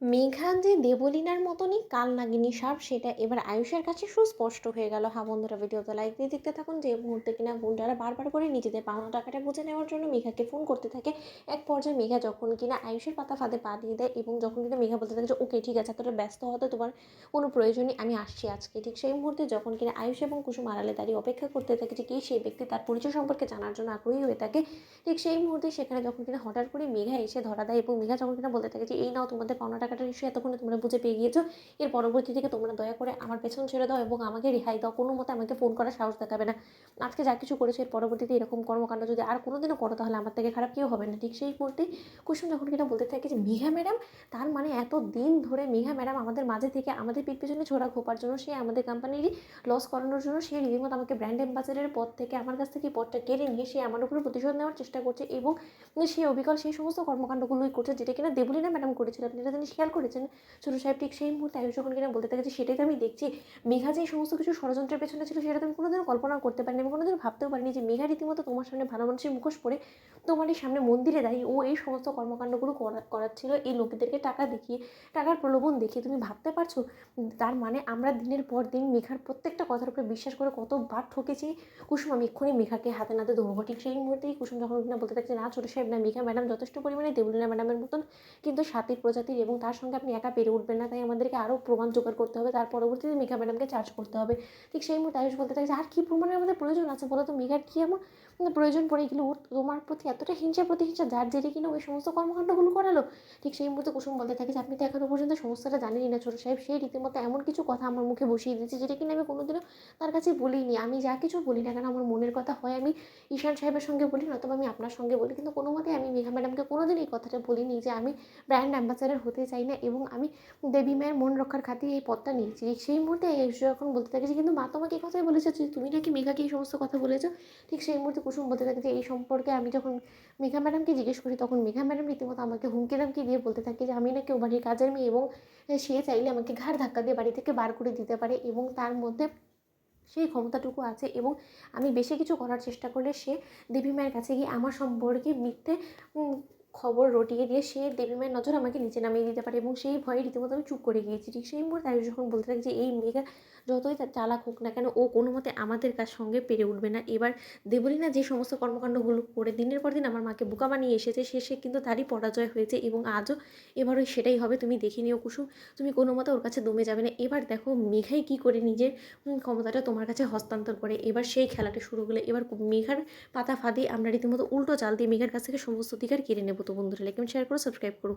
মেঘা যে দেবলীনার মতনই কালনাগিনী সাপ সেটা এবার আয়ুষের কাছে সুস্পষ্ট হয়ে গেল। হ্যাঁ বন্ধুরা, ভিডিওতে লাইক দিয়ে দেখতে থাকুন। যে মুহূর্তে কিনা গুন্ডারা বারবার করে নিজেদের পাওনা টাকাটা বুঝে নেওয়ার জন্য মেঘাকে ফোন করতে থাকে। এক পর্যায়ে মেঘা যখন কিনা আয়ুষের পাতা ফাঁদে পা দিয়ে দেয় এবং যখন কিনা মেঘা বলতে থাকে যে ওকে ঠিক আছে, এতটা ব্যস্ত হতে তোমার কোনো প্রয়োজনই, আমি আসছি আজকে, ঠিক সেই মুহূর্তে যখন কিনা আয়ুষ এবং কুসুম আড়ালে দাঁড়িয়ে অপেক্ষা করতে থাকে যে কে সেই ব্যক্তি তার পরিচয় সম্পর্কে জানার জন্য আগ্রহী হয়ে থাকে, ঠিক সেই মুহূর্তে সেখানে যখন কিনা হঠাৎ করে মেঘা এসে ধরা দেয় এবং মেঘা যখন কিনা বলতে থাকে যে এই নাও তোমাদের পাওনা টাকাটা নিশ্চয়ই এতক্ষণে তোমরা বুঝে পেয়ে গিয়েছো, এর পরবর্তী থেকে তোমরা দয়া করে আমার পেছন ছেড়ে দাও এবং আমাকে রেহাই দাও, কোনো মতে আমাকে ফোন করার সাহস দেখাবে না। আজকে যা কিছু করেছো এর পরবর্তীতে এরকম কর্মকাণ্ড যদি আর কোনোদিনও করো তাহলে আমার থেকে খারাপ কেউ হবে না। ঠিক সেই মুহূর্তে কুসুম যখন কিনা বলতে থাকে যে মেঘা ম্যাডাম, তার মানে এত দিন ধরে মেঘা ম্যাডাম আমাদের মাঝে থেকে আমাদের পিঠ পেছনে ছোড়া খোপার জন্য, সে আমাদের কোম্পানিরই লস করানোর জন্য সে রীতিমতো আমাকে ব্র্যান্ড অ্যাম্বাসেডারের পদ থেকে আমার কাছ থেকে পদটা কেড়ে নিয়ে সে আমার উপরে প্রতিশোধ নেওয়ার চেষ্টা করছে এবং সে অবিকল সেই সমস্ত কর্মকাণ্ডগুলোই করছে যেটা কিনা দেবলীনা ম্যাডাম করেছিল। আপনি এটা জিনিস খেয়াল করেছেন ছোটো সাহেব? ঠিক সেই মুহূর্তে আয়ুষ যখন কিনা বলতে থাকে যে সেটাই তো আমি দেখছি, মেঘা যে এই সমস্ত কিছু ষড়যন্ত্রের পেছনে ছিল সেটা তুমি কোনোদিনও কল্পনা করতে পারিনি, আমি কোনোদিনও ভাবতেও পারিনি যে মেঘা রীতিমতো তোমার সামনে ভালো মানুষের মুখোশ পরে তোমার এই সামনে মন্দিরে দাঁড়িয়ে ও এই সমস্ত কর্মকাণ্ডগুলো করাচ্ছিল এই লোকেদেরকে টাকা দেখিয়ে, টাকার প্রলোভন দেখিয়ে। তুমি ভাবতে পারছো? তার মানে আমরা দিনের পর দিন মেঘার প্রত্যেকটা কথার উপরে বিশ্বাস করে কতবার ঠকেছি। কুসুম, আমি এক্ষুনি মেঘাকে হাতে নাতে ধরবো। ঠিক সেই মুহূর্তেই কুসুম যখন কিনা বলতে থাকছে না ছোটো সাহেব, না মেঘা ম্যাডাম যথেষ্ট পরিমাণে দেবলীনা ম্যাডামের মতন কিন্তু স্বাতীর প্রজাতির এবং তার সঙ্গে আপনি একা পেরে উঠবেন না, তাই আমাদেরকে আরও প্রমাণ জোগাড় করতে হবে, তার পরবর্তীতে মেঘা ম্যাডামকে চার্জ করতে হবে। ঠিক সেই মুহূর্তে আয়ুষ বলতে থাকে যে আর কী প্রমাণের আমাদের প্রয়োজন আছে বলো তো? মেঘার কী এমন প্রয়োজন পড়ে গেলো ওর তোমার প্রতি এতটা হিংসা প্রতিহিংসা যার জেরে কিনা ওই সমস্ত কর্মকাণ্ডগুলো করালো? ঠিক সেই মুহূর্তে কুসুম বলতে থাকে যে আপনি তো এখনো পর্যন্ত সমস্যাটা জানেনই না ছোটো সাহেব, সেই রীতিমতো এমন কিছু কথা আমার মুখে বসিয়ে দিয়েছে যেটা কিনা আমি কোনোদিনও তার কাছে বলিনি। আমি যা কিছু বলি না কেন আমার মনের কথা হয় আমি ঈশান সাহেবের সঙ্গে বলি, নয়তো আমি আপনার সঙ্গে বলি, কিন্তু কোনো মতেই আমি মেঘা ম্যাডামকে কোনোদিন এই কথাটা বলিনি যে আমি ব্র্যান্ড অ্যাম্বাসাডার হতে চাই না এবং আমি দেবী মায়ের মন রক্ষার খাতিরে এই পদটা নিয়েছি। সেই মুহূর্তে আয়ুষ যখন বলতে থাকে যে কিন্তু মা তোমাকে এই কথাই বলেছে যে তুমি নাকি মেঘাকে এই সমস্ত কথা বলেছো, ঠিক সেই মুহূর্তে কুসুম বলতে থাকে যে এই সম্পর্কে আমি যখন মেঘা ম্যাডামকে জিজ্ঞেস করি তখন মেঘা ম্যাডাম রীতিমতো আমাকে হুমকি দামকি দিয়ে বলতে থাকে যে আমি নাকি ও বাড়ির কাজের মেয়ে এবং সে চাইলে আমাকে ঘাড় ধাক্কা দিয়ে বাড়ি থেকে বার করে দিতে পারে এবং তার মধ্যে সেই ক্ষমতাটুকু আছে এবং আমি বেশি কিছু করার চেষ্টা করলে সে দেবী মায়ের কাছে গিয়ে আমার সম্পর্কে মিথ্যে খবর রটিয়ে দিয়ে সে দেবী মায়ের নজর আমাকে নিচে নামিয়ে দিতে পারে এবং সেই ভয়ে রীতিমতো আমি চুপ করে গিয়েছি। ঠিক সেই মুহূর্তে আয়ুষ যখন বলতে থাকে যে এই মেয়েটা যতই তার চালাক হোক না কেন ও কোনো মতে আমাদের কাছ সঙ্গে পেরে উঠবে না। এবার দেবলীনা যে সমস্ত কর্মকাণ্ডগুলো করে দিনের পর দিন আমার মাকে বোকা বানিয়ে এসেছে, শেষে কিন্তু তারই পরাজয় হয়েছে এবং আজও এবারও সেটাই হবে। তুমি দেখে নিও কুসুম, তুমি কোনো মতে ওর কাছে দমে যাবে না। এবার দেখো মেঘাই কী করে নিজের ক্ষমতাটা তোমার কাছে হস্তান্তর করে। এবার সেই খেলাটা শুরু হলো। এবার মেঘার পাতা ফাঁদে আমরা রীতিমতো উল্টো চাল দিয়ে মেঘার কাছ থেকে সমস্ত অধিকার কেড়ে নেবো। তো বন্ধুরা লাইক কমেন্ট শেয়ার করো, সাবস্ক্রাইব করো।